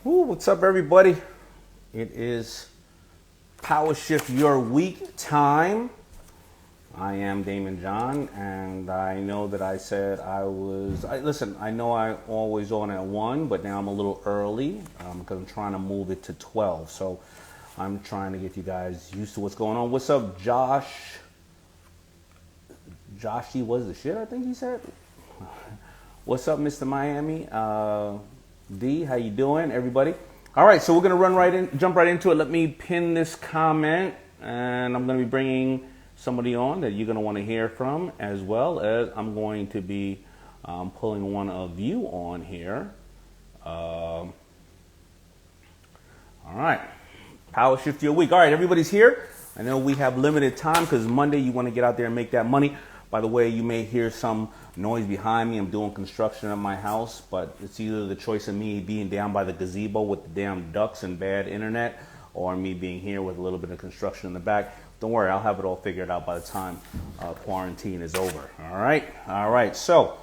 Ooh, what's up, everybody? It is Powershift Your Week time. I am Daymond John, and I know that I said listen, I know I always on at 1, but now I'm a little early because I'm trying to move it to 12. So I'm trying to get you guys used to what's going on. What's up, Josh? Joshy was the shit, I think he said. What's up, Mr. Miami? D, how you doing, everybody? All right, so we're gonna jump right into it. Let me pin this comment, and I'm gonna be bringing somebody on that you're gonna want to hear from, as well as I'm going to be pulling one of you on here. All right, Power Shift Your Week. All right, everybody's here. I know we have limited time because Monday you want to get out there and make that money. By the way, you may hear some noise behind me. I'm doing construction at my house, but it's either the choice of me being down by the gazebo with the damn ducks and bad internet, or me being here with a little bit of construction in the back. Don't worry, I'll have it all figured out by the time quarantine is over. All right. So,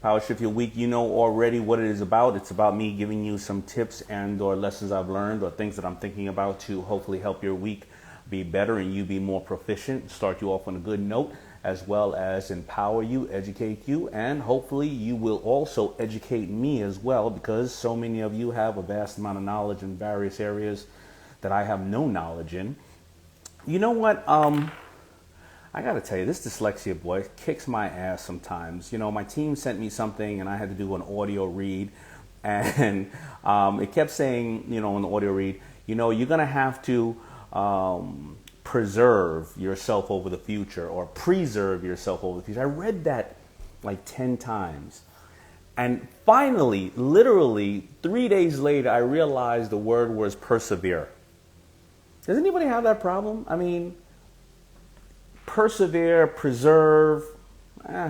Power Shift Your Week, you know already what it is about. It's about me giving you some tips and or lessons I've learned or things that I'm thinking about to hopefully help your week be better and you be more proficient, start you off on a good note, as well as empower you, educate you, and hopefully you will also educate me as well, because so many of you have a vast amount of knowledge in various areas that I have no knowledge in. You know what? I gotta tell you, this dyslexia boy kicks my ass sometimes. You know, my team sent me something and I had to do an audio read, and it kept saying, you know, in the audio read, you know, you're gonna have to preserve yourself over the future, or preserve yourself over the future. I read that like 10 times. And finally, literally 3 days later, I realized the word was persevere. Does anybody have that problem? I mean, persevere, preserve,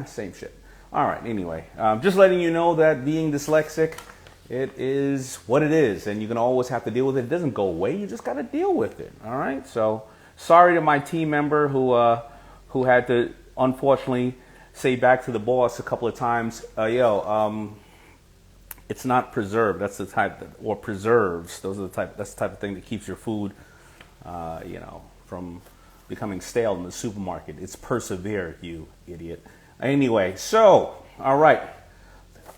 same shit. All right, anyway, just letting you know that being dyslexic, it is what it is, and you're going to always have to deal with it. It doesn't go away. You just got to deal with it, all right? So sorry to my team member who had to, unfortunately, say back to the boss a couple of times, it's not preserved. That's the type, or preserves. That's the type of thing that keeps your food, from becoming stale in the supermarket. It's persevere, you idiot. Anyway, so, all right.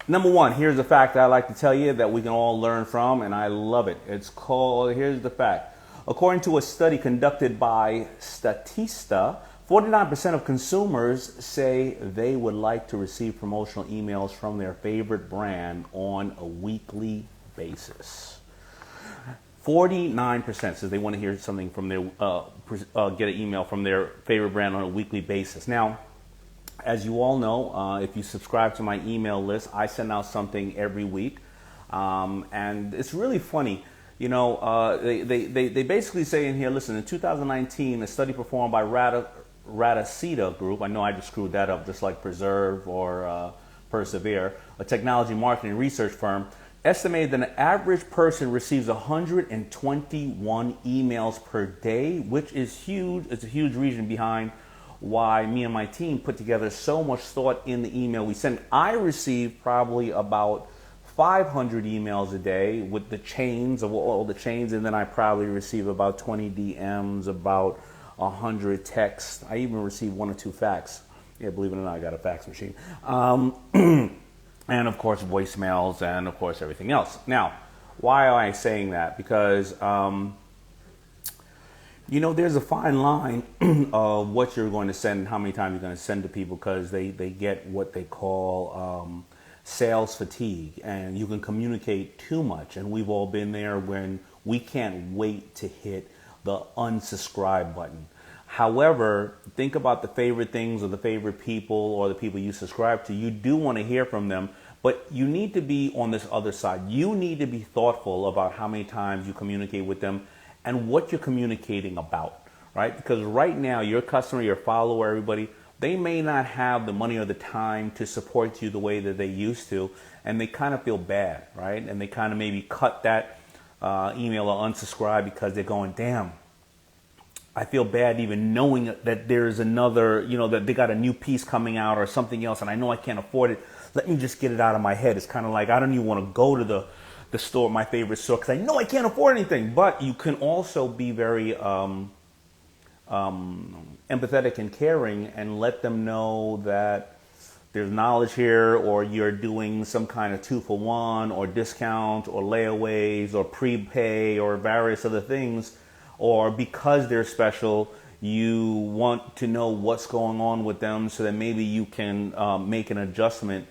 Number one, here's a fact I like to tell you that we can all learn from, and I love it. It's called, here's the fact. According to a study conducted by Statista, 49% of consumers say they would like to receive promotional emails from their favorite brand on a weekly basis. 49% says they want to hear something from their, get an email from their favorite brand on a weekly basis. Now, as you all know, if you subscribe to my email list, I send out something every week, and it's really funny. You know, they basically say in here, listen, in 2019, a study performed by Radacita Group, I know I just screwed that up, just like Preserve or Persevere, a technology marketing research firm, estimated that an average person receives 121 emails per day, which is huge. It's a huge reason behind why me and my team put together so much thought in the email we send. I receive probably about 500 emails a day with the chains of all the chains, and then I probably receive about 20 DMs, about 100 texts. I even receive 1 or 2 fax. Yeah, believe it or not, I got a fax machine. And of course voicemails, and of course everything else. Now, why am I saying that? Because you know, there's a fine line of what you're going to send and how many times you're going to send to people, because they get what they call sales fatigue, and you can communicate too much. And we've all been there when we can't wait to hit the unsubscribe button. However, think about the favorite things or the favorite people or the people you subscribe to. You do want to hear from them, but you need to be on this other side. You need to be thoughtful about how many times you communicate with them and what you're communicating about, right? Because right now, your customer, your follower, everybody, they may not have the money or the time to support you the way that they used to, and they kind of feel bad, right? And they kind of maybe cut that email or unsubscribe because they're going, damn, I feel bad even knowing that there's another, you know, that they got a new piece coming out or something else, and I know I can't afford it. Let me just get it out of my head. It's kind of like I don't even want to go to the store, my favorite store, because I know I can't afford anything. But you can also be very empathetic and caring and let them know that there's knowledge here, or you're doing some kind of 2-for-1 or discount or layaways or prepay or various other things, or because they're special, you want to know what's going on with them so that maybe you can make an adjustment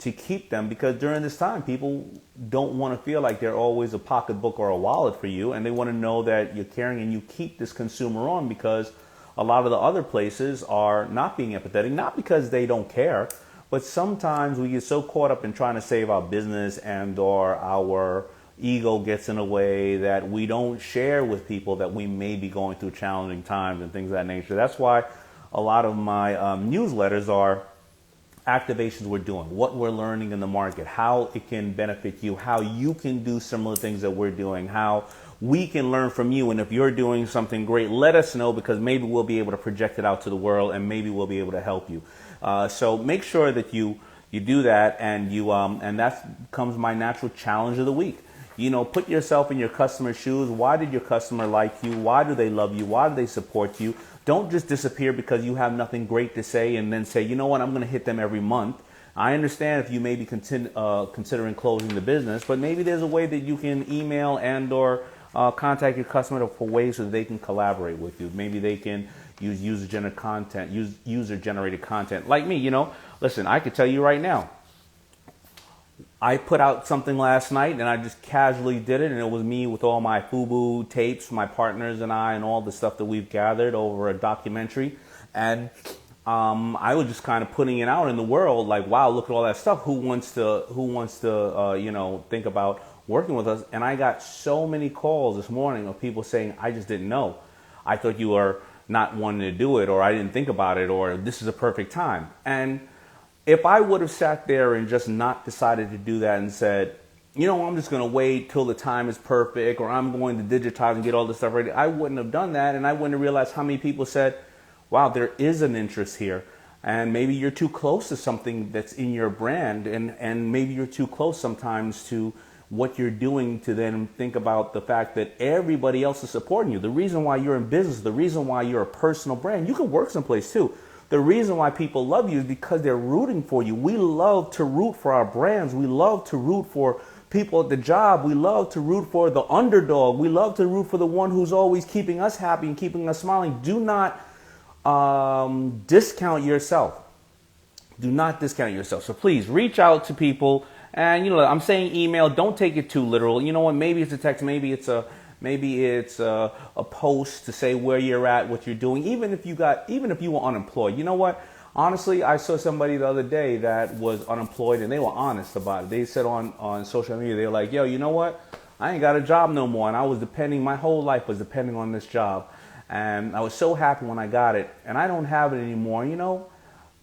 to keep them, because during this time people don't want to feel like they're always a pocketbook or a wallet for you, and they want to know that you're caring and you keep this consumer on, because a lot of the other places are not being empathetic, not because they don't care, but sometimes we get so caught up in trying to save our business and or our ego gets in a way that we don't share with people that we may be going through challenging times and things of that nature. That's why a lot of my newsletters are activations we're doing, what we're learning in the market, how it can benefit you, how you can do similar things that we're doing, how we can learn from you. And if you're doing something great, let us know, because maybe we'll be able to project it out to the world and maybe we'll be able to help you. So make sure that you do that, and and that becomes my natural challenge of the week. Put yourself in your customer's shoes. Why did your customer like you? Why do they love you? Why do they support you? Don't just disappear because you have nothing great to say and then say, you know what, I'm going to hit them every month. I understand if you may be considering closing the business, but maybe there's a way that you can email and or contact your customer for ways so that they can collaborate with you. Maybe they can use user-generated content. Like me, listen, I could tell you right now, I put out something last night and I just casually did it, and it was me with all my FUBU tapes, my partners and I, and all the stuff that we've gathered over a documentary. And I was just kind of putting it out in the world, like, wow, look at all that stuff. Who wants to think about working with us? And I got so many calls this morning of people saying, I just didn't know. I thought you were not wanting to do it, or I didn't think about it, or this is a perfect time. And if I would have sat there and just not decided to do that and said, I'm just going to wait till the time is perfect, or I'm going to digitize and get all this stuff ready, I wouldn't have done that. And I wouldn't have realized how many people said, wow, there is an interest here. And maybe you're too close to something that's in your brand, and maybe you're too close sometimes to what you're doing to then think about the fact that everybody else is supporting you. The reason why you're in business, the reason why you're a personal brand, you can work someplace too. The reason why people love you is because they're rooting for you. We love to root for our brands. We love to root for people at the job. We love to root for the underdog. We love to root for the one who's always keeping us happy and keeping us smiling. Do not discount yourself. Do not discount yourself. So please reach out to people. And I'm saying email. Don't take it too literal. You know what? Maybe it's a text. Maybe it's a post to say where you're at, what you're doing. Even if you were unemployed. You know what? Honestly, I saw somebody the other day that was unemployed, and they were honest about it. They said on social media, they were like, yo, you know what? I ain't got a job no more, and my whole life was depending on this job. And I was so happy when I got it, and I don't have it anymore.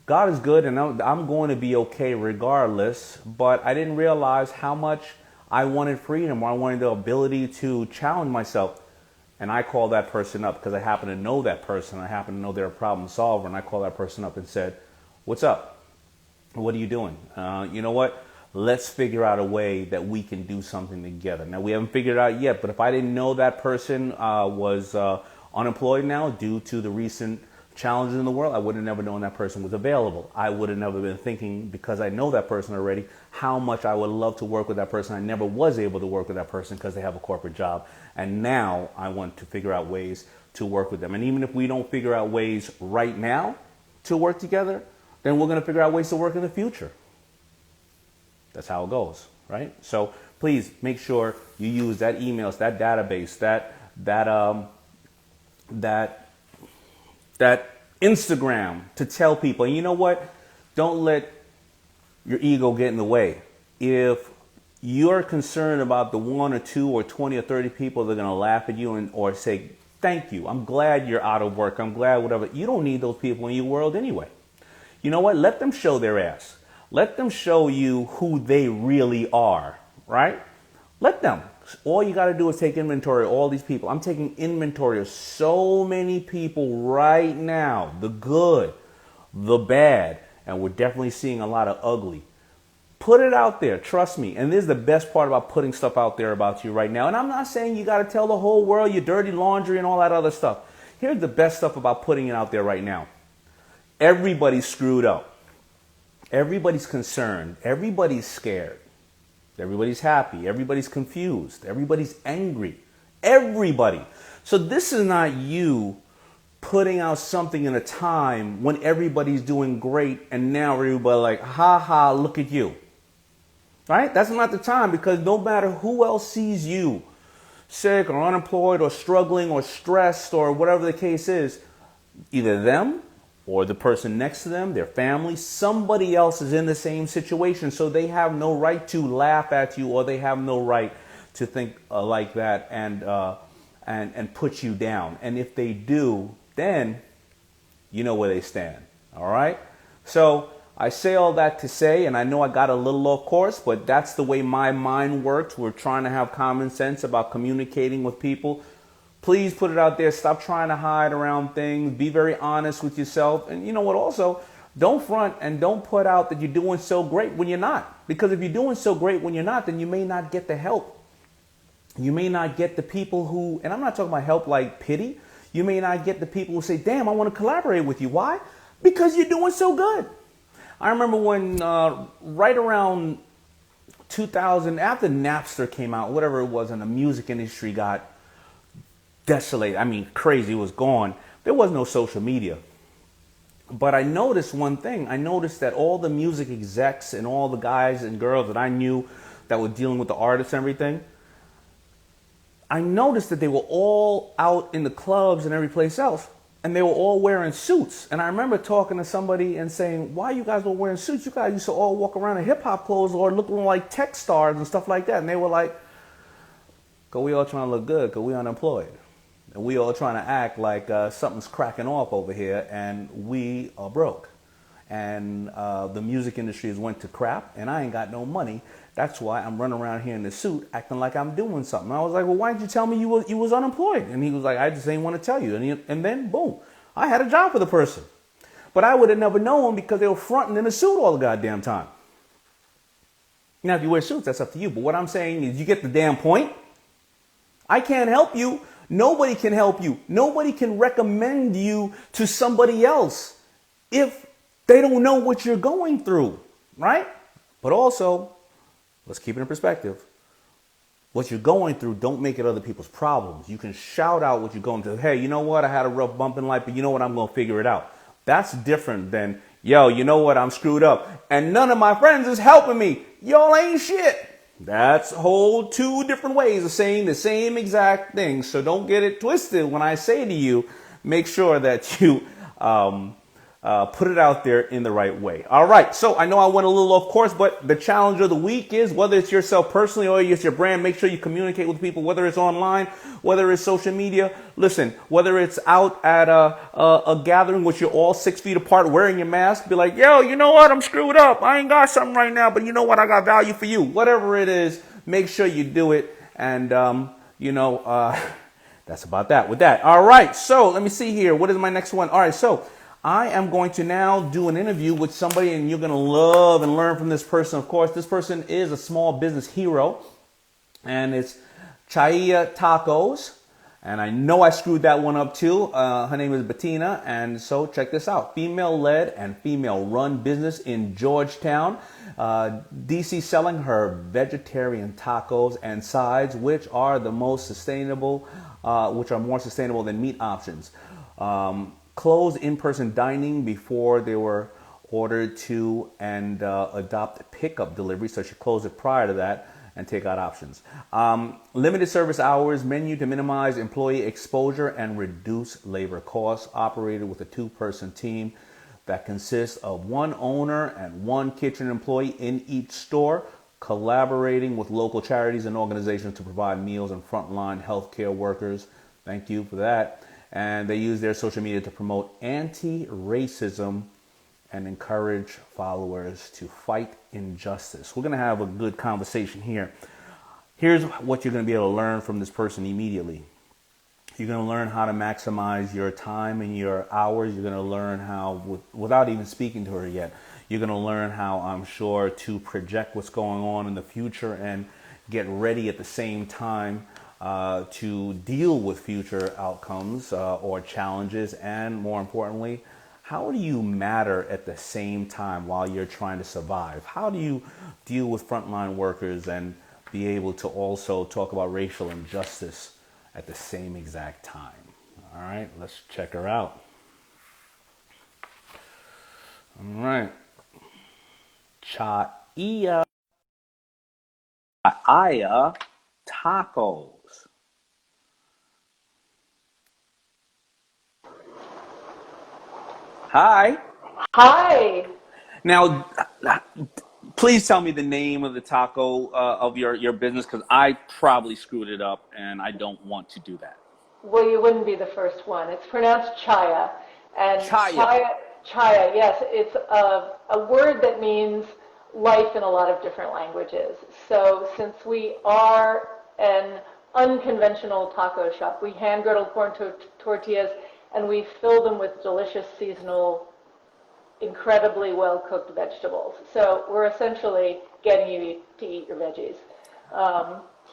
God is good, and I'm going to be okay regardless, but I didn't realize how much I wanted freedom, or I wanted the ability to challenge myself. And I called that person up because I happen to know that person. I happen to know they're a problem solver, and I called that person up and said, what's up? What are you doing? You know what? Let's figure out a way that we can do something together. Now, we haven't figured it out yet, but if I didn't know that person was unemployed now due to the recent challenges in the world, I would have never known that person was available. I would have never been thinking, because I know that person already, how much I would love to work with that person. I never was able to work with that person because they have a corporate job. And now I want to figure out ways to work with them. And even if we don't figure out ways right now to work together, then we're going to figure out ways to work in the future. That's how it goes, right? So please make sure you use that emails, that database, that Instagram to tell people. And you know what? Don't let your ego get in the way. If you're concerned about the 1 or 2 or 20 or 30 people that are going to laugh at you or say, thank you, I'm glad you're out of work, I'm glad whatever, you don't need those people in your world anyway. You know what? Let them show their ass. Let them show you who they really are, right? Let them. All you got to do is take inventory of all these people. I'm taking inventory of so many people right now, the good, the bad, and we're definitely seeing a lot of ugly. Put it out there. Trust me. And this is the best part about putting stuff out there about you right now. And I'm not saying you got to tell the whole world your dirty laundry and all that other stuff. Here's the best stuff about putting it out there right now. Everybody's screwed up. Everybody's concerned. Everybody's scared. Everybody's happy. Everybody's confused. Everybody's angry. Everybody. So this is not you putting out something in a time when everybody's doing great and now everybody like, ha ha, look at you. Right? That's not the time, because no matter who else sees you sick or unemployed or struggling or stressed or whatever the case is, either them or the person next to them, their family, somebody else is in the same situation. So they have no right to laugh at you, or they have no right to think like that and put you down. And if they do, then you know where they stand. All right? So I say all that to say, and I know I got a little off course, but that's the way my mind works. We're trying to have common sense about communicating with people. Please put it out there. Stop trying to hide around things. Be very honest with yourself. And you know what? Also, don't front and don't put out that you're doing so great when you're not. Because if you're doing so great when you're not, then you may not get the help. You may not get the people who, and I'm not talking about help like pity. You may not get the people who say, damn, I want to collaborate with you. Why? Because you're doing so good. I remember when right around 2000, after Napster came out, whatever it was, and the music industry got desolated. I mean, crazy, it was gone. There was no social media. But I noticed one thing. I noticed that all the music execs and all the guys and girls that I knew that were dealing with the artists and everything, I noticed that they were all out in the clubs and every place else. And they were all wearing suits. And I remember talking to somebody and saying, why you guys were wearing suits? You guys used to all walk around in hip-hop clothes or looking like tech stars and stuff like that. And they were like, because we all trying to look good because we unemployed. And we all trying to act like something's cracking off over here and we are broke. And the music industry has went to crap and I ain't got no money. That's why I'm running around here in this suit acting like I'm doing something. I was like, well, why didn't you tell me you was unemployed? And he was like, I just ain't want to tell you. And then, boom, I had a job for the person. But I would have never known because they were fronting in a suit all the goddamn time. Now, if you wear suits, that's up to you. But what I'm saying is you get the damn point. I can't help you. Nobody can help you. Nobody can recommend you to somebody else if they don't know what you're going through, right? But also, let's keep it in perspective. What you're going through, don't make it other people's problems. You can shout out what you're going through. Hey, you know what? I had a rough bump in life, but you know what? I'm going to figure it out. That's different than, yo, you know what? I'm screwed up. And none of my friends is helping me. Y'all ain't shit. That's whole two different ways of saying the same exact thing. So don't get it twisted when I say to you, make sure that you put it out there in the right way. All right. So I know I went a little off course, but the challenge of the week is whether it's yourself personally or it's your brand, make sure you communicate with people, whether it's online, whether it's social media. Listen, whether it's out at a gathering which you're all 6 feet apart wearing your mask, be like, yo, you know what? I'm screwed up. I ain't got something right now, but you know what? I got value for you. Whatever it is, make sure you do it. And, that's about that with that. All right. So let me see here. What is my next one? All right. So I am going to now do an interview with somebody, and you're going to love and learn from this person. Of course, this person is a small business hero, and it's Chaya Tacos. And I know I screwed that one up too. Her name is Bettina, and so check this out. Female-led and female-run business in Georgetown, DC, selling her vegetarian tacos and sides, which are the most sustainable, which are more sustainable than meat options. Closed in-person dining before they were ordered to and adopt pickup delivery. So she closed it prior to that and take out options. Limited service hours, menu to minimize employee exposure and reduce labor costs. Operated with a 2-person team that consists of 1 owner and 1 kitchen employee in each store, collaborating with local charities and organizations to provide meals and frontline healthcare workers. Thank you for that. And they use their social media to promote anti-racism and encourage followers to fight injustice. We're going to have a good conversation here. Here's what you're going to be able to learn from this person immediately. You're going to learn how to maximize your time and your hours. You're going to learn how, without even speaking to her yet, You're going to learn how, I'm sure, to project what's going on in the future and get ready at the same time to deal with future outcomes or challenges. And more importantly, how do you matter at the same time while you're trying to survive? How do you deal with frontline workers and be able to also talk about racial injustice at the same exact time? All right, let's check her out. All right. Chaya tacos. Hi. Hi. Now, please tell me the name of the taco of your business, because I probably screwed it up and I don't want to do that. Well, you wouldn't be the first one. It's pronounced chaya. And Chaya. chaya, yes, it's a word that means life in a lot of different languages. So since we are an unconventional taco shop, we hand griddle corn tortillas and we fill them with delicious seasonal, incredibly well-cooked vegetables. So we're essentially getting you to eat your veggies.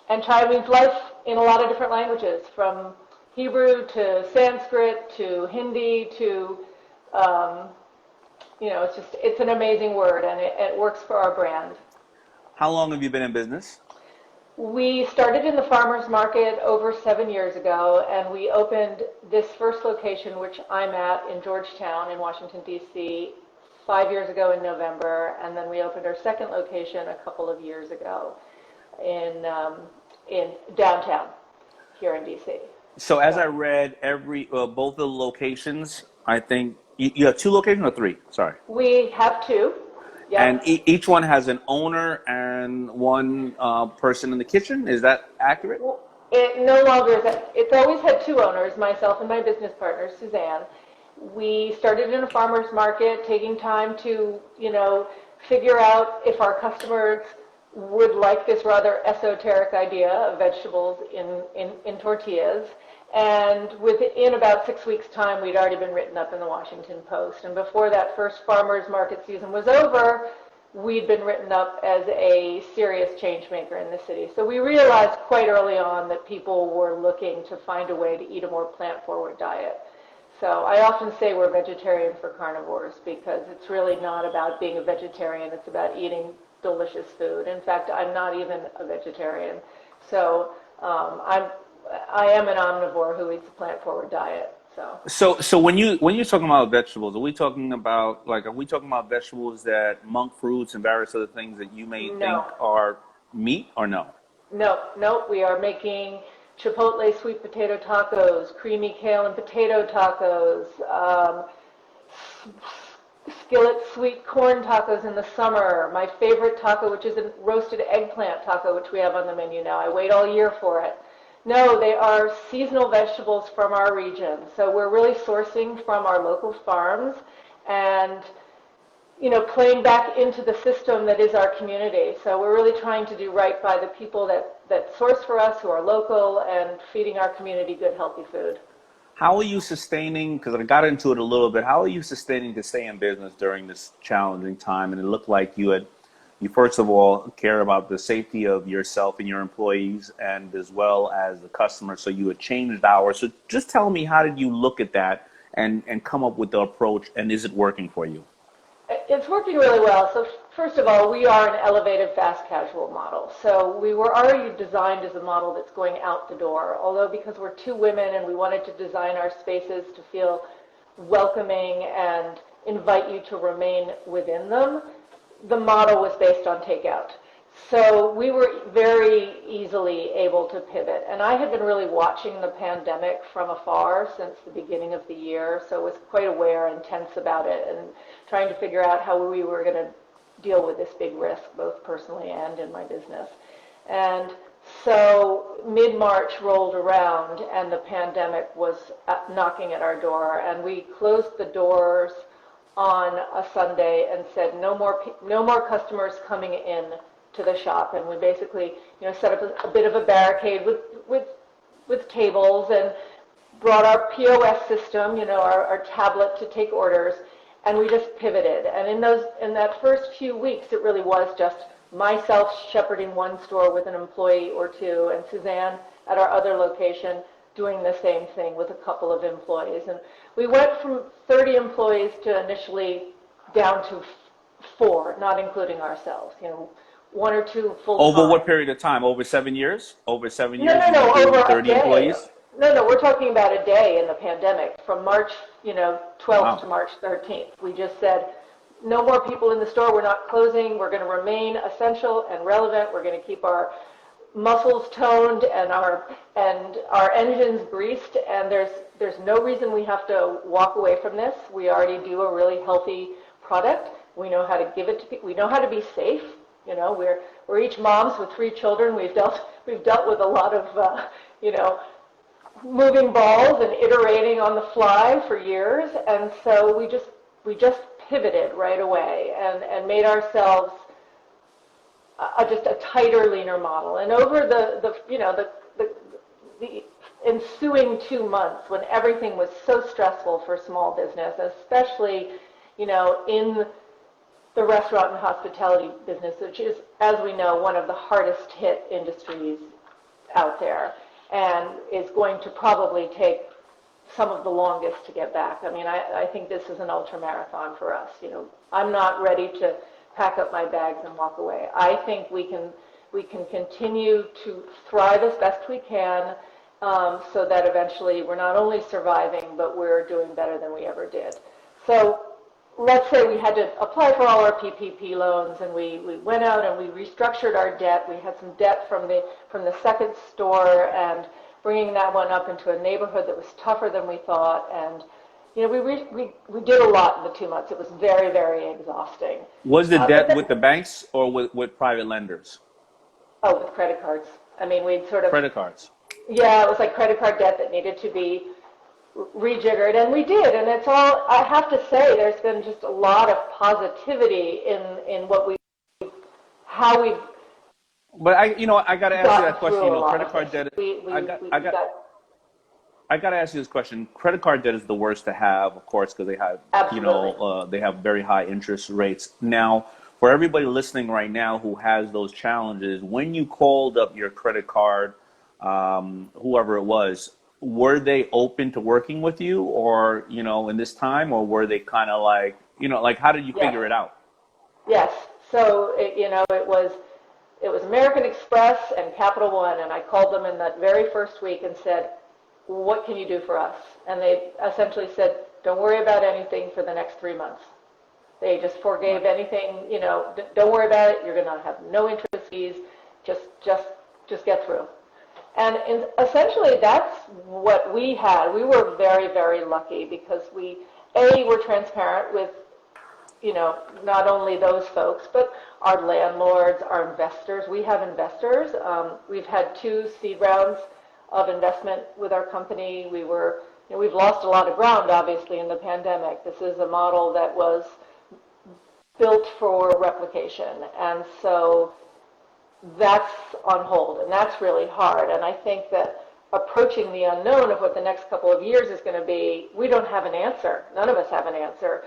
And chai means life in a lot of different languages, from Hebrew to Sanskrit to Hindi to, it's an amazing word, and it works for our brand. How long have you been in business? We started in the farmers market over 7 years ago, and we opened this first location, which I'm at in Georgetown in Washington, D.C., 5 years ago in November, and then we opened our second location a couple of years ago in downtown here in D.C. So as I read, both the locations, I think, you have two locations or three? Sorry. We have two. Yep. And each one has an owner and one person in the kitchen. Is that accurate? Well, it no longer is that. It's always had two owners, myself and my business partner, Suzanne. We started in a farmer's market, taking time to, figure out if our customers would like this rather esoteric idea of vegetables in tortillas. And within about 6 weeks' time, we'd already been written up in the Washington Post. And before that first farmers market season was over, we'd been written up as a serious change maker in the city. So we realized quite early on that people were looking to find a way to eat a more plant-forward diet. So I often say we're vegetarian for carnivores, because it's really not about being a vegetarian, it's about eating delicious food. In fact, I'm not even a vegetarian. So I am an omnivore who eats a plant-forward diet. So when you're talking about vegetables, are we talking about vegetables that monk fruits and various other things that you may think are meat, or no? No. We are making chipotle sweet potato tacos, creamy kale and potato tacos, skillet sweet corn tacos in the summer. My favorite taco, which is a roasted eggplant taco, which we have on the menu now. I wait all year for it. No, they are seasonal vegetables from our region. So we're really sourcing from our local farms and, playing back into the system that is our community. So we're really trying to do right by the people that source for us, who are local, and feeding our community good, healthy food. How are you sustaining, because I got into it a little bit, how are you sustaining to stay in business during this challenging time? And it looked like you first of all care about the safety of yourself and your employees, and as well as the customer. So you had changed hours. So just tell me, how did you look at that and come up with the approach, and is it working for you? It's working really well. So first of all, we are an elevated fast casual model. So we were already designed as a model that's going out the door. Although, because we're two women and we wanted to design our spaces to feel welcoming and invite you to remain within them, the model was based on takeout. So we were very easily able to pivot. And I had been really watching the pandemic from afar since the beginning of the year, so was quite aware and tense about it, and trying to figure out how we were going to deal with this big risk, both personally and in my business. And so mid-March rolled around and the pandemic was knocking at our door, and we closed the doors on a Sunday and said no more customers coming in to the shop. And we basically set up a bit of a barricade with tables, and brought our POS system, our tablet, to take orders. And we just pivoted. And in that first few weeks, it really was just myself shepherding one store with an employee or two, and Suzanne at our other location doing the same thing with a couple of employees. And we went from 30 employees to initially down to 4, not including ourselves. 1 or 2 full-time. Over what period of time? Over 7 years? Over 7 years? No, over 30 a day. employees? No, we're talking about a day in the pandemic, from March 12th Wow. to March 13th. We just said, no more people in the store. We're not closing. We're going to remain essential and relevant. We're going to keep our muscles toned and our engines greased. And there's no reason we have to walk away from this. We already do a really healthy product. We know how to give it to people. We know how to be safe. We're each moms with 3 children. We've dealt with a lot of moving balls and iterating on the fly for years, and so we just pivoted right away and made ourselves just a tighter, leaner model. And over the ensuing 2 months, when everything was so stressful for small business, especially in the restaurant and hospitality business, which is, as we know, one of the hardest hit industries out there, and is going to probably take some of the longest to get back. I mean, I think this is an ultra marathon for us. I'm not ready to pack up my bags and walk away. I think we can continue to thrive as best we can, so that eventually we're not only surviving, but we're doing better than we ever did. So let's say we had to apply for all our PPP loans, and we went out and we restructured our debt. We had some debt from the second store, and bringing that one up into a neighborhood that was tougher than we thought. And we did a lot in the 2 months. It was very, very exhausting. Was the debt with the banks or with private lenders? Oh, with credit cards. I mean, we'd sort of... Credit cards. Yeah, it was like credit card debt that needed to be rejiggered, and we did. And it's all, I have to say, there's been just a lot of positivity in how we've... But I got to ask you that question. Credit card debt... I got to ask you this question. Credit card debt is the worst to have, of course, because they have, they have very high interest rates. Now, for everybody listening right now who has those challenges, when you called up your credit card, whoever it was, were they open to working with you, or in this time, or were they kind of like, how did you figure it out? Yes. So it was American Express and Capital One, and I called them in that very first week and said, what can you do for us? And they essentially said, don't worry about anything for the next 3 months. They just forgave anything, don't worry about it. You're going to have no interest fees. Just get through. And essentially that's what we had. We were very, very lucky because we were transparent with, not only those folks, but our landlords, our investors. We have investors. We've had 2 seed rounds of investment with our company. We've lost a lot of ground, obviously, in the pandemic. This is a model that was built for replication, and so that's on hold, and that's really hard. And I think that approaching the unknown of what the next couple of years is going to be, we don't have an answer. None of us have an answer.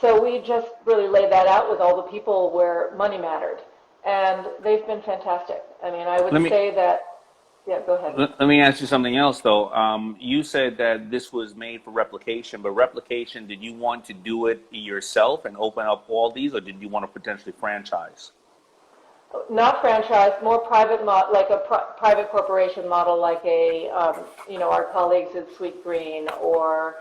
So we just really laid that out with all the people where money mattered, and they've been fantastic. I mean, I would say that. Yeah, go ahead. Let me ask you something else, though. You said that this was made for replication, but replication, did you want to do it yourself and open up all these, or did you want to potentially franchise? Not franchise, more private, like a private corporation model, like our colleagues at Sweet Green or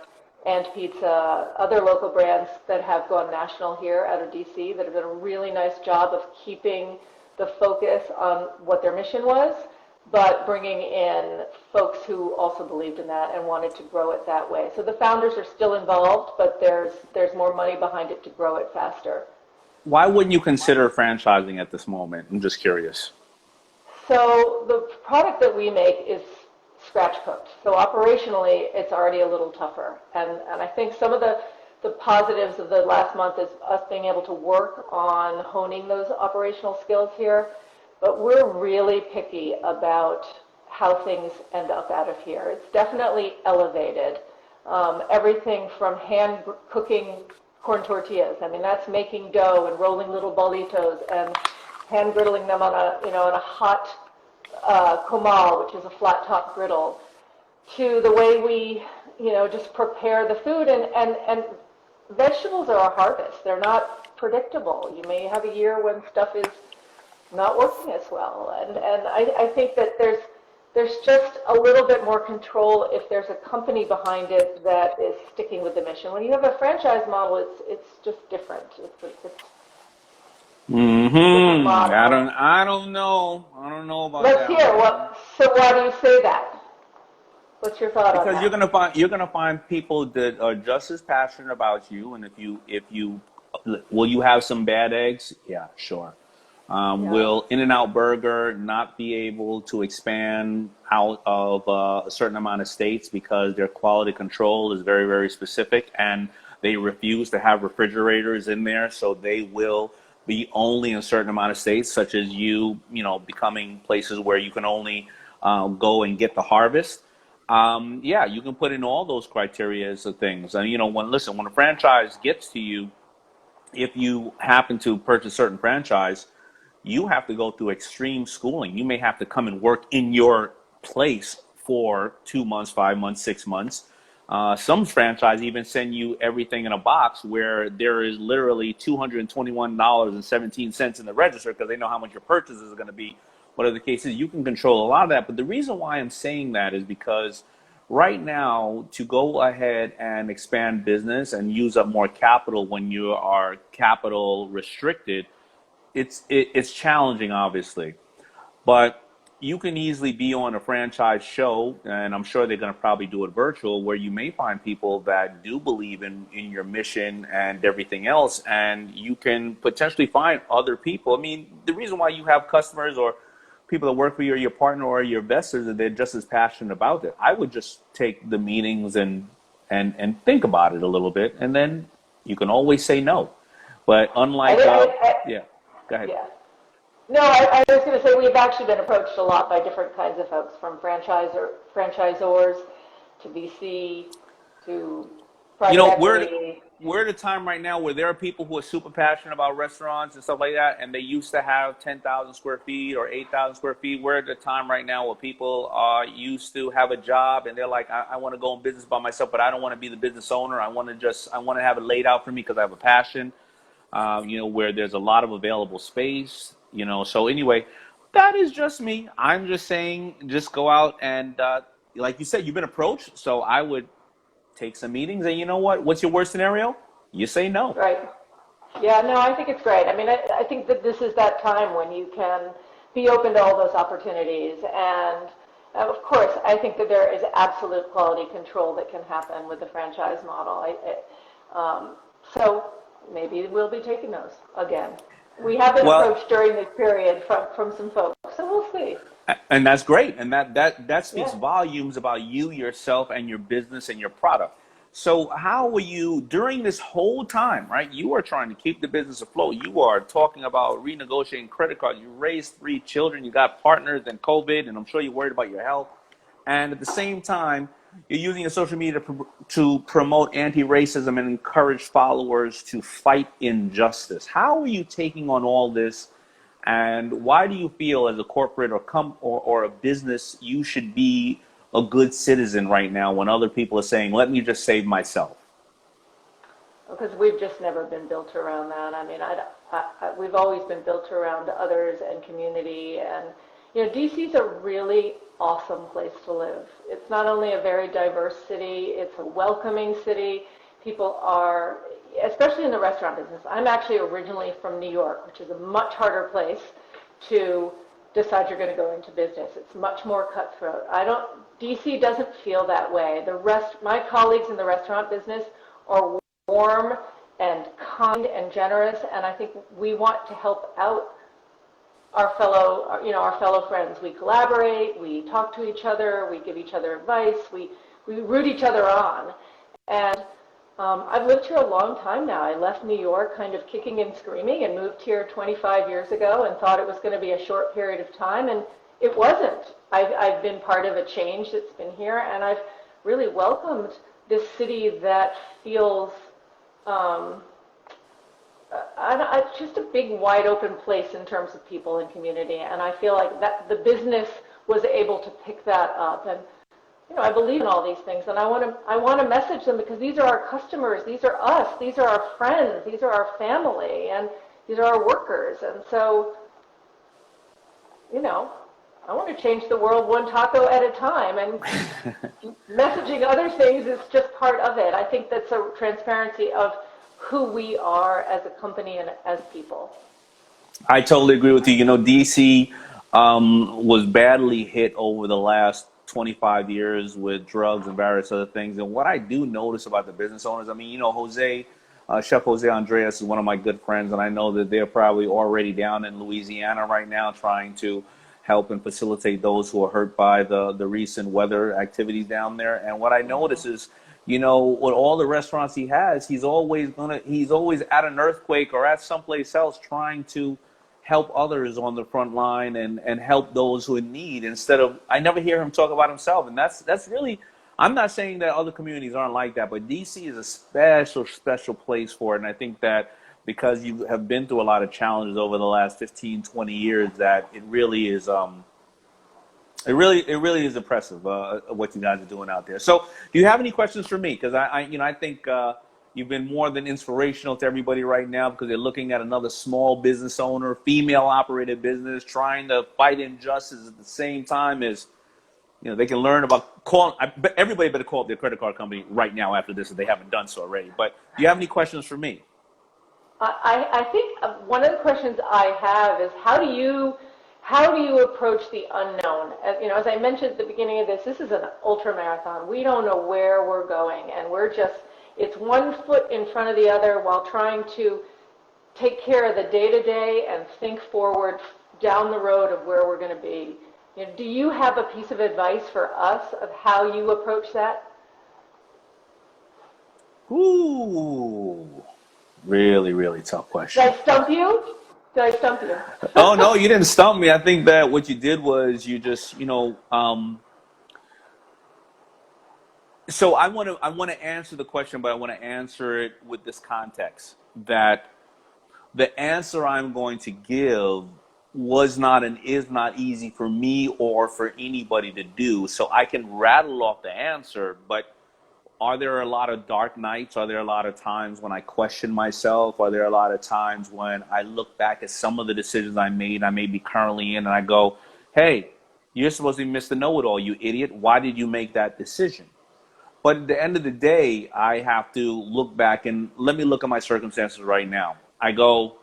And Pizza, other local brands that have gone national here out of DC that have done a really nice job of keeping the focus on what their mission was, but bringing in folks who also believed in that and wanted to grow it that way. So the founders are still involved, but there's more money behind it to grow it faster. Why wouldn't you consider franchising at this moment? I'm just curious. So the product that we make is scratch cooked. So operationally, it's already a little tougher. And I think some of the positives of the last month is us being able to work on honing those operational skills here. But we're really picky about how things end up out of here. It's definitely elevated. Everything from hand cooking corn tortillas. I mean, that's making dough and rolling little bolitos and hand griddling them on a hot comal, which is a flat top griddle, to the way we, just prepare the food. And vegetables are a harvest. They're not predictable. You may have a year when stuff is not working as well. And I think that there's just a little bit more control if there's a company behind it that is sticking with the mission. When you have a franchise model, it's just different. It's Mm-hmm. model. I don't know. I don't know about Let's that. hear what. So why do you say that? What's your thought on Because that? you're gonna find people that are just as passionate about you, and if you will you have some bad eggs? Yeah, sure. Yeah. Will In-N-Out Burger not be able to expand out of a certain amount of states because their quality control is very, very specific, and they refuse to have refrigerators in there, so they will be only in a certain amount of states, such as becoming places where you can only go and get the harvest. Yeah, you can put in all those criteria of things. And when a franchise gets to you, if you happen to purchase a certain franchise, you have to go through extreme schooling. You may have to come and work in your place for 2 months, 5 months, 6 months. Some franchise even send you everything in a box where there is literally $221.17 in the register because they know how much your purchases are going to be. Whatever the case is, you can control a lot of that. But the reason why I'm saying that is because right now, to go ahead and expand business and use up more capital when you are capital restricted, it's challenging, obviously, but you can easily be on a franchise show, and I'm sure they're going to probably do it virtual, where you may find people that do believe in your mission and everything else, and you can potentially find other people. I mean, the reason why you have customers or people that work for you or your partner or your investors, that they're just as passionate about it. I would just take the meetings and think about it a little bit, and then you can always say no. But unlike, yeah. Go ahead. Yeah. No, I was going to say we've actually been approached a lot by different kinds of folks, from franchisors to VC to private equity. We're at a time right now where there are people who are super passionate about restaurants and stuff like that, and they used to have 10,000 square feet or 8,000 square feet. We're at a time right now where people are used to have a job, and they're like, I want to go in business by myself, but I don't want to be the business owner. I want to have it laid out for me because I have a passion. Where there's a lot of available space, So anyway, that is just me. I'm just saying, just go out and, like you said, you've been approached. So I would take some meetings, and you know what? What's your worst scenario? You say no. Right. Yeah, no, I think it's great. I mean, I think that this is that time when you can be open to all those opportunities. And of course, I think that there is absolute quality control that can happen with the franchise model. So maybe we'll be taking those again. We have been approached during this period from some folks, so we'll see. And that's great, and that speaks volumes about you, yourself, and your business and your product. So how were you during this whole time, right? You are trying to keep the business afloat. You are talking about renegotiating credit cards. You raised 3 children. You got partners and COVID, and I'm sure you're worried about your health. And at the same time, you're using your social media to promote anti-racism and encourage followers to fight injustice. How are you taking on all this, and why do you feel as a corporate or a business you should be a good citizen right now when other people are saying, let me just save myself? Because we've just never been built around that. I mean, we've always been built around others and community. And, DC's a really awesome place to live. It's not only a very diverse city, it's a welcoming city. People are, especially in the restaurant business. I'm actually originally from New York, which is a much harder place to decide you're going to go into business. It's much more cutthroat. DC doesn't feel that way. My colleagues in the restaurant business are warm and kind and generous, and I think we want to help out our fellow friends. We collaborate, we talk to each other, we give each other advice, we root each other on. And I've lived here a long time now. I left New York kind of kicking and screaming and moved here 25 years ago and thought it was going to be a short period of time, and it wasn't. I've been part of a change that's been here, and I've really welcomed this city that feels It's just a big, wide open place in terms of people and community, and I feel like that the business was able to pick that up. And I believe in all these things, and I want to message them because these are our customers, these are us, these are our friends, these are our family, and these are our workers. And so, I want to change the world one taco at a time, and messaging other things is just part of it. I think that's a transparency of who we are as a company and as people. I totally agree with you. DC was badly hit over the last 25 years with drugs and various other things. And what I do notice about the business owners, I mean, Chef Jose Andreas is one of my good friends, and I know that they're probably already down in Louisiana right now trying to help and facilitate those who are hurt by the recent weather activities down there. And what I notice is, with all the restaurants he has, he's always at an earthquake or at someplace else trying to help others on the front line and help those who are in need I never hear him talk about himself. And that's really, I'm not saying that other communities aren't like that, but DC is a special place for it. And I think that because you have been through a lot of challenges over the last 15, 20 years, that it really is, it really is impressive what you guys are doing out there. So, do you have any questions for me? Because I think you've been more than inspirational to everybody right now, because they're looking at another small business owner, female-operated business, trying to fight injustice at the same time as they can learn about calling. Everybody better call up their credit card company right now after this if they haven't done so already. But do you have any questions for me? I think one of the questions I have is how do you approach the unknown? As I mentioned at the beginning of this is an ultra marathon. We don't know where we're going, and it's one foot in front of the other while trying to take care of the day-to-day and think forward down the road of where we're going to be. Do you have a piece of advice for us of how you approach that? Ooh, really, really tough question. Did I stump you? Oh, no, you didn't stump me. I think that what you did was you just, so I want to answer the question, but I want to answer it with this context, that the answer I'm going to give was not and is not easy for me or for anybody to do. So I can rattle off the answer, but are there a lot of dark nights? Are there a lot of times when I question myself? Are there a lot of times when I look back at some of the decisions I made, I may be currently in, and I go, hey, you're supposed to be Mr. Know-It-All, you idiot. Why did you make that decision? But at the end of the day, I have to look back and let me look at my circumstances right now. I go,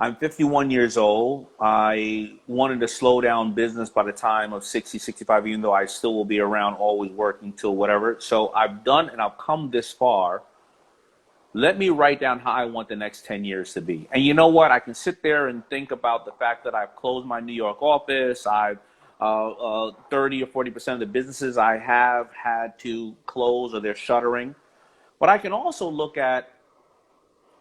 I'm 51 years old. I wanted to slow down business by the time of 60, 65, even though I still will be around, always working till whatever. So I've done and I've come this far. Let me write down how I want the next 10 years to be. And you know what? I can sit there and think about the fact that I've closed my New York office. I've 30 or 40% of the businesses I have had to close or they're shuttering. But I can also look at,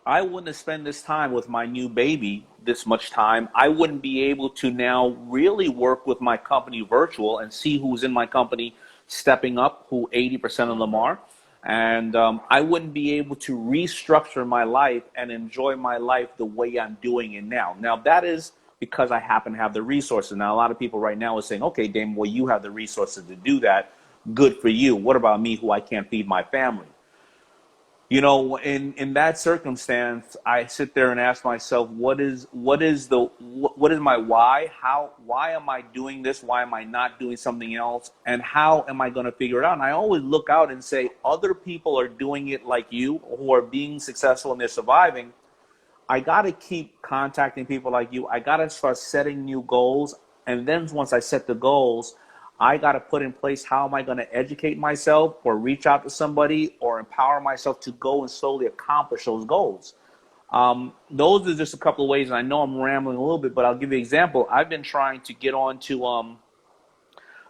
I wouldn't have spent this time with my new baby, this much time. I wouldn't be able to now really work with my company virtual and see who's in my company stepping up, who 80% of them are. And I wouldn't be able to restructure my life and enjoy my life the way I'm doing it now. Now, that is because I happen to have the resources. Now, a lot of people right now are saying, okay, Damon, well, you have the resources to do that. Good for you. What about me, who I can't feed my family? In that circumstance, I sit there and ask myself, what is my why? Why am I doing this? Why am I not doing something else? And how am I going to figure it out? And I always look out and say, other people are doing it like you, who are being successful and they're surviving. I got to keep contacting people like you. I got to start setting new goals. And then once I set the goals, I got to put in place, how am I going to educate myself or reach out to somebody or empower myself to go and slowly accomplish those goals. Those are just a couple of ways. And I know I'm rambling a little bit, but I'll give you an example. I've been trying to get on to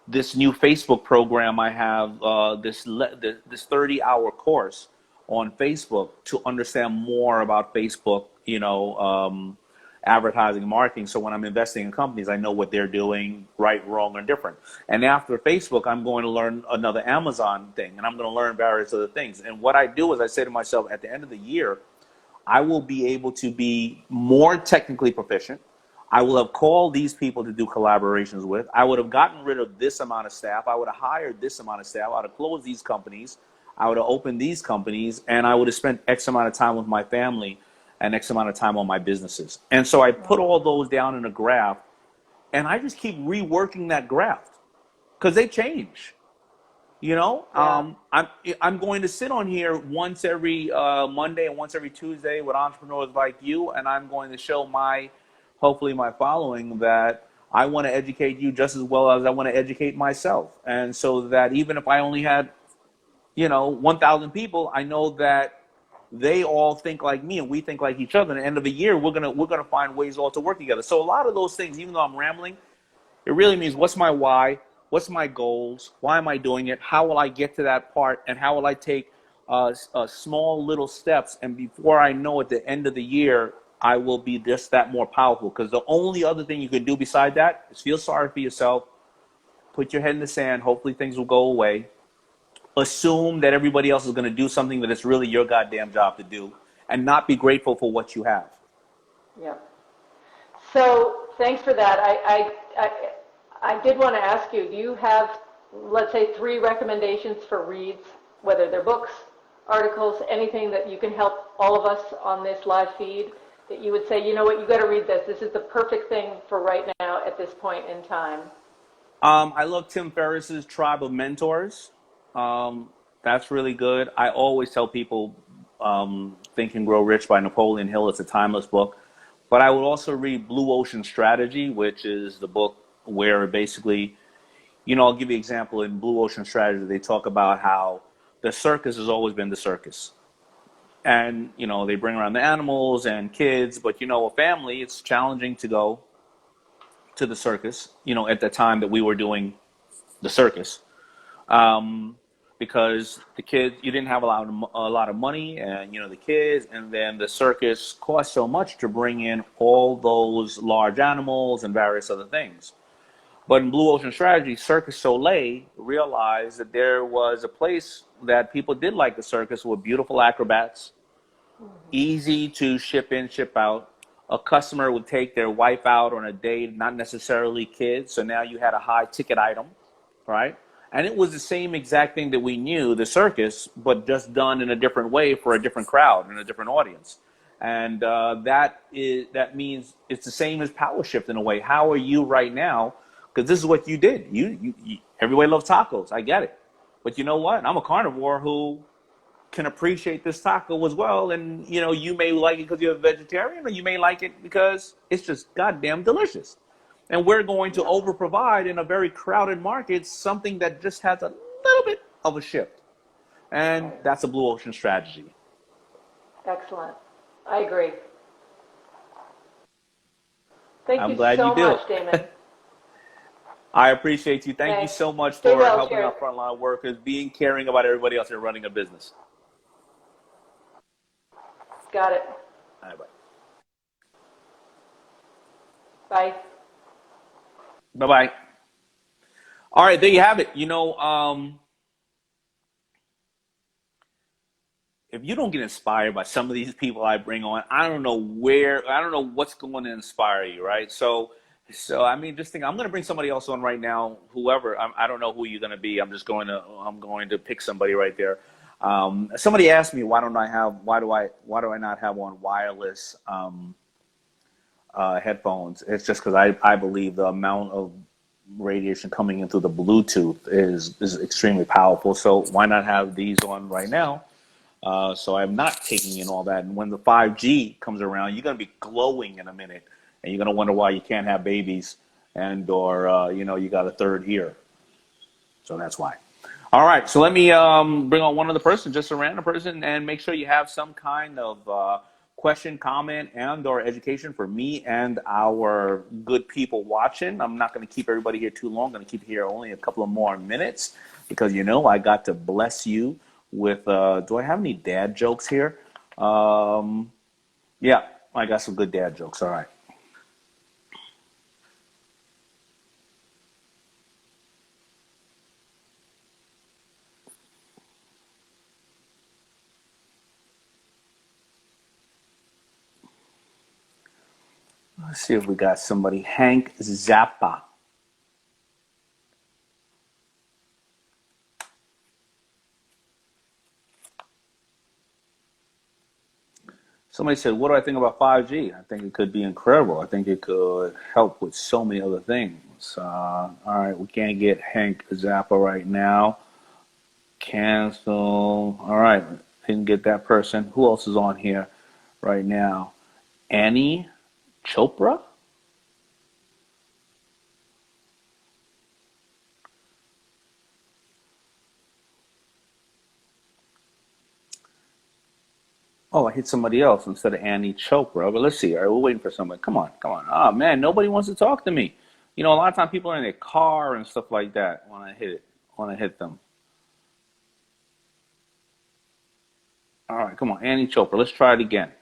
this new Facebook program. I have this 30-hour course on Facebook to understand more about Facebook, advertising and marketing. So when I'm investing in companies, I know what they're doing, right, wrong, or different. And after Facebook, I'm going to learn another Amazon thing, and I'm going to learn various other things. And what I do is I say to myself, at the end of the year, I will be able to be more technically proficient. I will have called these people to do collaborations with. I would have gotten rid of this amount of staff. I would have hired this amount of staff. I would have closed these companies. I would have opened these companies, and I would have spent X amount of time with my family and X amount of time on my businesses. And so I put all those down in a graph, and I just keep reworking that graph because they change. You know, Yeah. I'm going to sit on here once every Monday and once every Tuesday with entrepreneurs like you, and I'm going to show hopefully my following that I want to educate you just as well as I want to educate myself. And so that even if I only had, 1,000 people, I know that they all think like me and we think like each other. And at the end of the year, we're gonna find ways all to work together. So a lot of those things, even though I'm rambling, it really means what's my why, what's my goals, why am I doing it, how will I get to that part, and how will I take small little steps. And before I know at the end of the year, I will be just that more powerful. Because the only other thing you can do beside that is feel sorry for yourself, put your head in the sand, hopefully things will go away, assume that everybody else is going to do something that it's really your goddamn job to do, and not be grateful for what you have. Yeah. So thanks for that. I did want to ask you, do you have, let's say, 3 recommendations for reads, whether they're books, articles, anything that you can help all of us on this live feed, that you would say, you know what, you got to read this. This is the perfect thing for right now at this point in time. I love Tim Ferriss's Tribe of Mentors. That's really good. I always tell people Think and Grow Rich by Napoleon Hill. It's a timeless book. But I would also read Blue Ocean Strategy, which is the book where basically, I'll give you an example. In Blue Ocean Strategy, they talk about how the circus has always been the circus. And, they bring around the animals and kids, but, a family, it's challenging to go to the circus, at the time that we were doing the circus. Because the kids, you didn't have a lot of money, and the kids, and then the circus cost so much to bring in all those large animals and various other things. But in Blue Ocean Strategy, Circus Soleil realized that there was a place that people did like the circus with beautiful acrobats, easy to ship in, ship out. A customer would take their wife out on a date, not necessarily kids, so now you had a high ticket item, right? And it was the same exact thing that we knew, the circus, but just done in a different way for a different crowd and a different audience. And that means it's the same as Powershift in a way. How are you right now? Because this is what you did. You everybody loves tacos. I get it. But you know what? I'm a carnivore who can appreciate this taco as well. And, you may like it because you're a vegetarian, or you may like it because it's just goddamn delicious. And we're going to over provide in a very crowded market something that just has a little bit of a shift. And that's a Blue Ocean Strategy. Excellent. I agree. Thank I'm you glad so you do. much, Damon. I appreciate you. Thank you Thanks. so much Stay for well, helping Jerry. out frontline workers, being caring about everybody else and running a business. Got it. All right, bye. Bye. Bye-bye. All right, there you have it. If you don't get inspired by some of these people I bring on, I don't know what's going to inspire you, right? So I mean, just think, I'm going to bring somebody else on right now, whoever. I don't know who you're going to be. I'm going to pick somebody right there. Somebody asked me, why do I not have on wireless headphones? It's just because I believe the amount of radiation coming in through the Bluetooth is extremely powerful. So why not have these on right now? So I'm not taking in all that. And when the 5G comes around, you're going to be glowing in a minute, and you're going to wonder why you can't have babies, or you got a third ear. So that's why. All right, so let me bring on one other person, just a random person, and make sure you have some kind of question, comment, and/or education for me and our good people watching. I'm not going to keep everybody here too long. I'm going to keep here only a couple of more minutes because I got to bless you with. Do I have any dad jokes here? Yeah, I got some good dad jokes. All right. Let's see if we got somebody. Hank Zappa. Somebody said, what do I think about 5G? I think it could be incredible. I think it could help with so many other things. All right, we can't get Hank Zappa right now. Cancel. All right, didn't get that person. Who else is on here right now? Annie Chopra? Oh, I hit somebody else instead of Annie Chopra. But let's see. All right, we're waiting for somebody. Come on, come on. Oh, man, nobody wants to talk to me. You know, a lot of times people are in their car and stuff like that when I hit them. All right, come on, Annie Chopra. Let's try it again.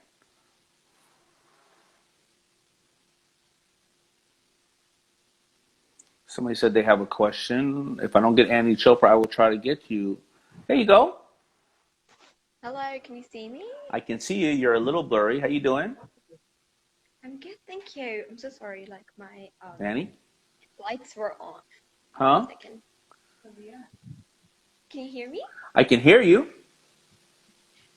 Somebody said they have a question. If I don't get Annie Chopra, I will try to get you. There you go. Hello, can you see me? I can see you. You're a little blurry. How you doing, I'm good, thank you. I'm so sorry, like my Annie? lights were on. Huh? A second. Can you hear me? I can hear you.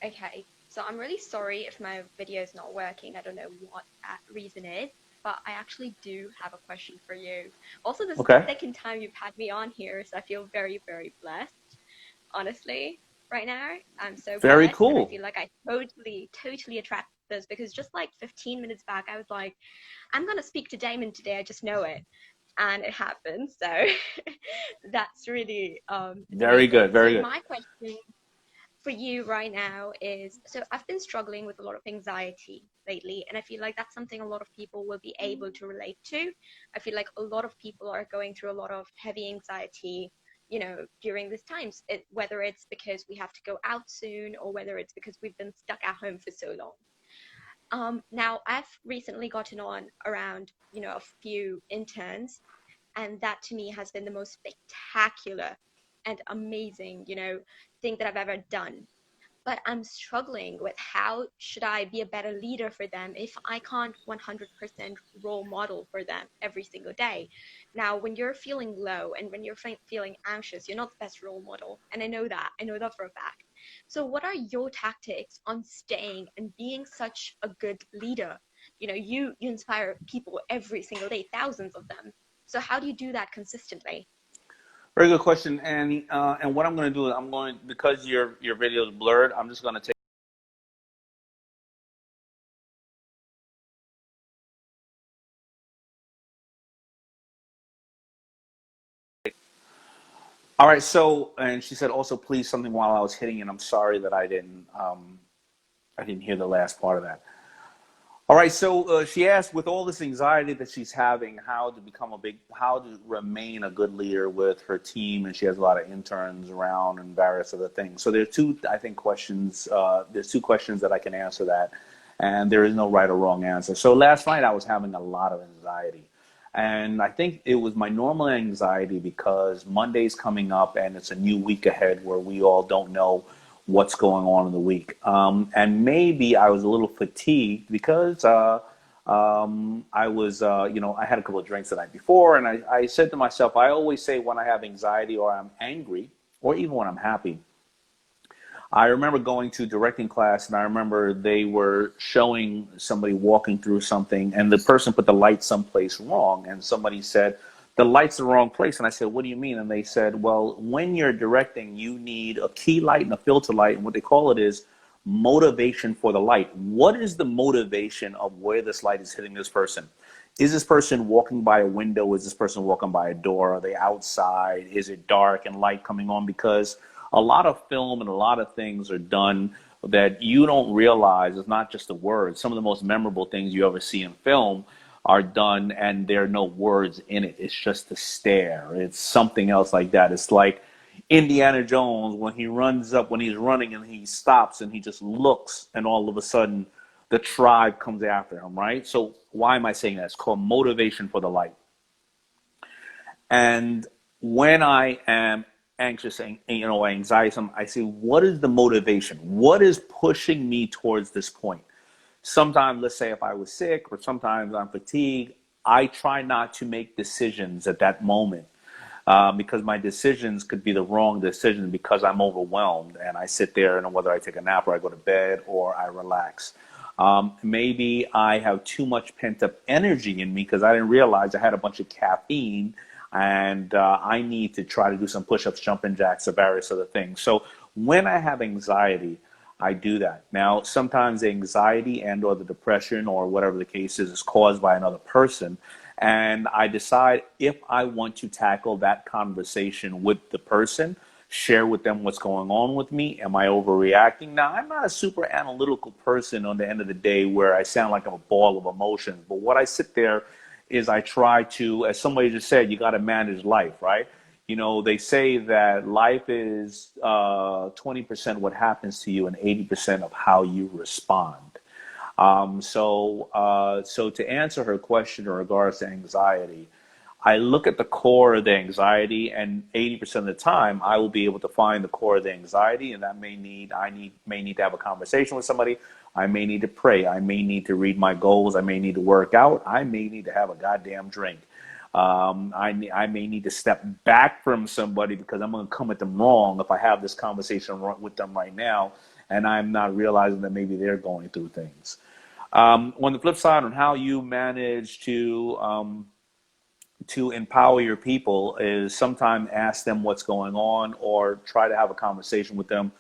Okay, so I'm really sorry if my video is not working. I don't know what that reason is, but I actually do have a question for you. Also, this is the second time you've had me on here, so I feel very, very blessed, honestly. Right now, I'm so Very blessed, cool. and I feel like I totally attract this because just like 15 minutes back, I was like, I'm gonna speak to Daymond today. I just know it, and it happened. So that's really very amazing. good. Very so good. my question for you right now is, so I've been struggling with a lot of anxiety lately, and I feel like that's something a lot of people will be able to relate to. I feel like a lot of people are going through a lot of heavy anxiety, you know, during these times, whether it's because we have to go out soon or whether it's because we've been stuck at home for so long. Now, I've recently gotten on around, you know, a few interns, and that to me has been the most spectacular and amazing, you know, thing that I've ever done. But I'm struggling with how should I be a better leader for them if I can't 100% role model for them every single day. Now, when you're feeling low and when you're feeling anxious, you're not the best role model. And I know that for a fact. So what are your tactics on staying and being such a good leader? You know, you inspire people every single day, thousands of them. So how do you do that consistently? Very good question, Annie. And what I'm going to do is because your video is blurred, I'm just going to take. All right. So, and she said also, please something while I was hitting, and I'm sorry that I didn't hear the last part of that. All right, so she asked, with all this anxiety that she's having, how to remain a good leader with her team, and she has a lot of interns around and various other things. So there's two, I think, questions. There's two questions that I can answer that, and there is no right or wrong answer. So last night I was having a lot of anxiety, and I think it was my normal anxiety because Monday's coming up, and it's a new week ahead where we all don't know what's going on in the week. And maybe I was a little fatigued because I was, I had a couple of drinks the night before, and I said to myself, I always say when I have anxiety or I'm angry, or even when I'm happy, I remember going to directing class, and I remember they were showing somebody walking through something, and the person put the light someplace wrong, and somebody said, the light's the wrong place. And I said, what do you mean? And they said, well, when you're directing, you need a key light and a filter light, and what they call it is motivation for the light. What is the motivation of where this light is hitting this person? Is this person walking by a window? Is this person walking by a door? Are they outside? Is it dark and light coming on? Because a lot of film and a lot of things are done that you don't realize. It's not just the words. Some of the most memorable things you ever see in film are done and there are no words in it. It's just a stare. It's something else like that. It's like Indiana Jones when he runs up, when he's running and he stops and he just looks, and all of a sudden the tribe comes after him, right? So why am I saying that? It's called motivation for the light. And when I am anxious and anxiety, I say, what is the motivation? What is pushing me towards this point? sometimes, let's say if I was sick or sometimes I'm fatigued, I try not to make decisions at that moment, because my decisions could be the wrong decision because I'm overwhelmed and I sit there and whether I take a nap or I go to bed or I relax. Maybe I have too much pent up energy in me because I didn't realize I had a bunch of caffeine, and I need to try to do some push ups, jumping jacks, or various other things. So when I have anxiety, I do that. Now, sometimes the anxiety and or the depression or whatever the case is caused by another person. And I decide if I want to tackle that conversation with the person, share with them what's going on with me. Am I overreacting? Now, I'm not a super analytical person on the end of the day where I sound like I'm a ball of emotions. But what I sit there is I try to, as somebody just said, you got to manage life, right? You know, they say that life is 20% what happens to you and 80% of how you respond. So to answer her question in regards to anxiety, I look at the core of the anxiety, and 80% of the time, I will be able to find the core of the anxiety, and that may need to have a conversation with somebody. I may need to pray. I may need to read my goals. I may need to work out. I may need to have a goddamn drink. I may need to step back from somebody because I'm going to come at them wrong if I have this conversation with them right now, and I'm not realizing that maybe they're going through things. On the flip side, on how you manage to empower your people is sometimes ask them what's going on or try to have a conversation with them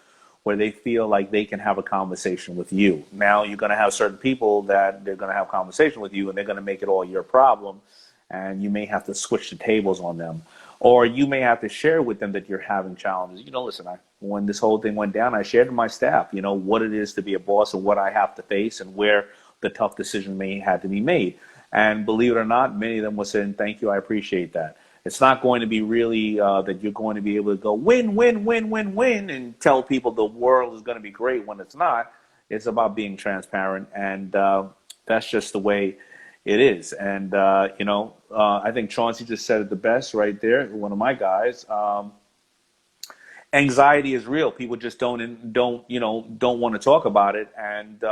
where they feel like they can have a conversation with you. Now, you're going to have certain people that they're going to have a conversation with you and they're going to make it all your problem, and you may have to switch the tables on them. Or you may have to share with them that you're having challenges. You know, listen, when this whole thing went down, I shared with my staff, you know, what it is to be a boss and what I have to face and where the tough decision may have to be made. And believe it or not, many of them were saying, thank you, I appreciate that. It's not going to be really that you're going to be able to go win, win, win, win, win, and tell people the world is going to be great when it's not. It's about being transparent, and that's just the way it is. And, I think Chauncey just said it the best right there, one of my guys. Anxiety is real. People just don't want to talk about it. And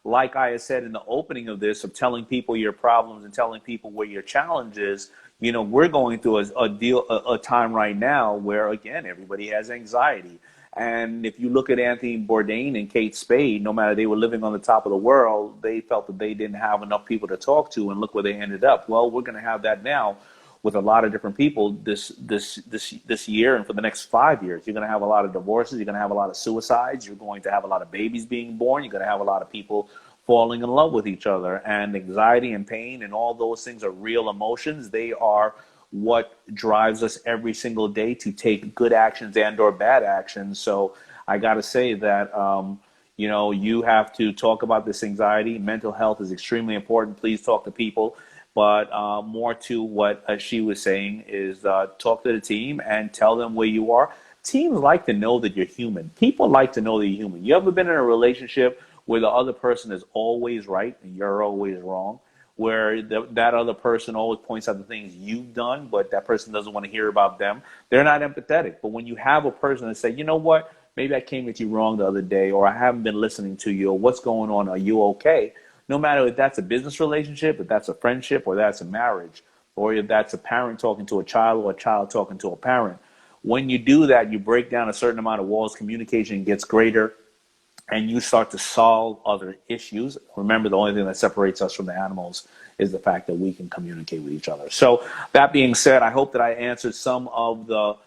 like I had said in the opening of this, of telling people your problems and telling people where your challenge is, you know, we're going through a time right now where, again, everybody has anxiety. And if you look at Anthony Bourdain and Kate Spade, no matter they were living on the top of the world, they felt that they didn't have enough people to talk to, and look where they ended up. Well, we're going to have that now with a lot of different people this year and for the next 5 years. You're going to have a lot of divorces. You're going to have a lot of suicides. You're going to have a lot of babies being born. You're going to have a lot of people falling in love with each other. And anxiety and pain and all those things are real emotions. They are what drives us every single day to take good actions and or bad actions. So I got to say that, you have to talk about this anxiety. Mental health is extremely important. Please talk to people. But more to what she was saying is talk to the team and tell them where you are. Teams like to know that you're human. People like to know that you're human. You ever been in a relationship where the other person is always right and you're always wrong? Where that other person always points out the things you've done, but that person doesn't want to hear about them. They're not empathetic. But when you have a person that say, you know what, maybe I came at you wrong the other day, or I haven't been listening to you, or what's going on, are you okay? No matter if that's a business relationship, if that's a friendship, or that's a marriage, or if that's a parent talking to a child or a child talking to a parent. When you do that, you break down a certain amount of walls, communication gets greater, and you start to solve other issues. Remember, the only thing that separates us from the animals is the fact that we can communicate with each other. So that being said, I hope that I answered some of the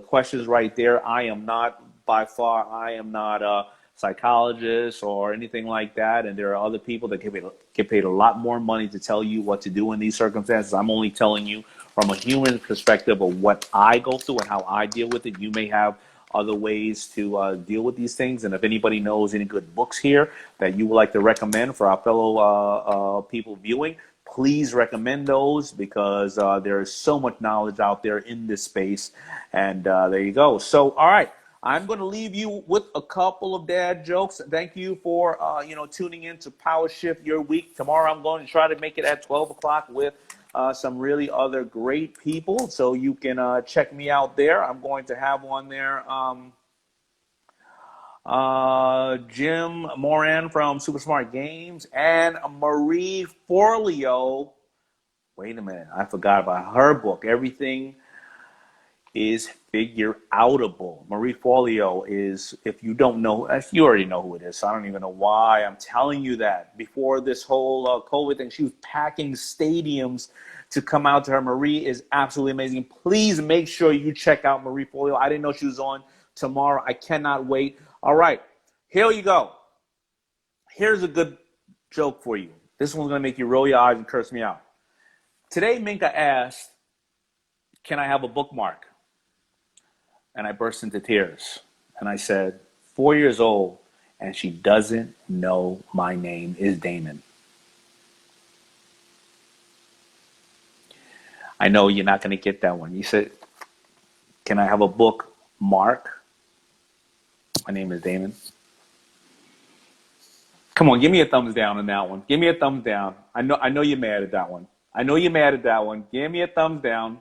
questions right there. I am not a psychologist or anything like that, and there are other people that get paid a lot more money to tell you what to do in these circumstances. I'm only telling you from a human perspective of what I go through and how I deal with it. You may have other ways to deal with these things. And if anybody knows any good books here that you would like to recommend for our fellow people viewing, please recommend those, because there is so much knowledge out there in this space. And there you go. So, all right, I'm going to leave you with a couple of dad jokes. Thank you for tuning in to Powershift Your Week. Tomorrow I'm going to try to make it at 12 o'clock with some really other great people, so you can check me out there. I'm going to have on there Jim Moran from Super Smart Games, and Marie Forleo. Wait a minute, I forgot about her book. Everything is figure outable. Marie Forleo is, if you don't know, you already know who it is, so I don't even know why I'm telling you that. Before this whole COVID thing, she was packing stadiums to come out to her. Marie is absolutely amazing. Please make sure you check out Marie Forleo. I didn't know she was on tomorrow. I cannot wait. All right, here you go. Here's a good joke for you. This one's going to make you roll your eyes and curse me out. Today, Minka asked, can I have a bookmark? And I burst into tears. And I said, 4 years old, and she doesn't know my name is Damon. I know you're not going to get that one. You said, can I have a bookmark? My name is Damon. Come on, give me a thumbs down on that one. Give me a thumbs down. I know you're mad at that one. I know you're mad at that one. Give me a thumbs down.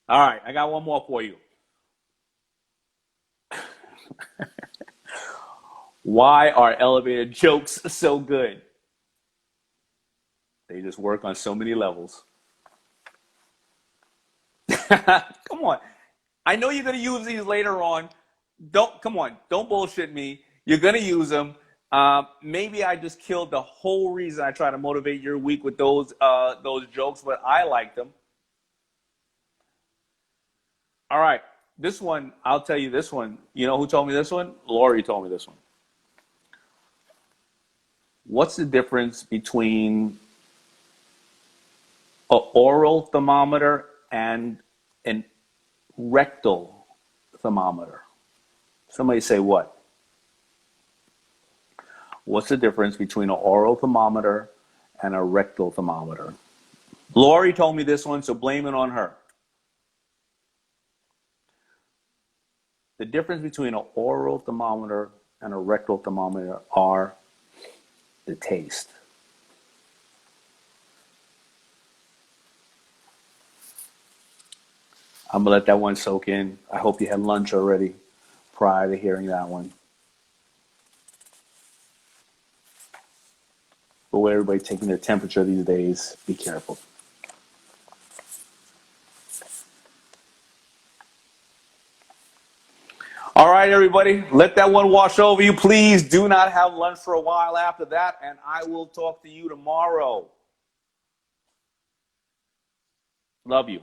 All right, I got one more for you. Why are elevator jokes so good? They just work on so many levels. Come on. I know you're going to use these later on. Don't bullshit me. You're going to use them. Maybe I just killed the whole reason I try to motivate your week with those jokes, but I like them. All right, this one, I'll tell you this one. You know who told me this one? Lori told me this one. What's the difference between an oral thermometer and an rectal thermometer? Somebody say what? What's the difference between an oral thermometer and a rectal thermometer? Lori told me this one, so blame it on her. The difference between an oral thermometer and a rectal thermometer are the taste. I'm gonna let that one soak in. I hope you had lunch already prior to hearing that one. But where everybody's taking their temperature these days, be careful. All right, everybody, let that one wash over you. Please do not have lunch for a while after that, and I will talk to you tomorrow. Love you.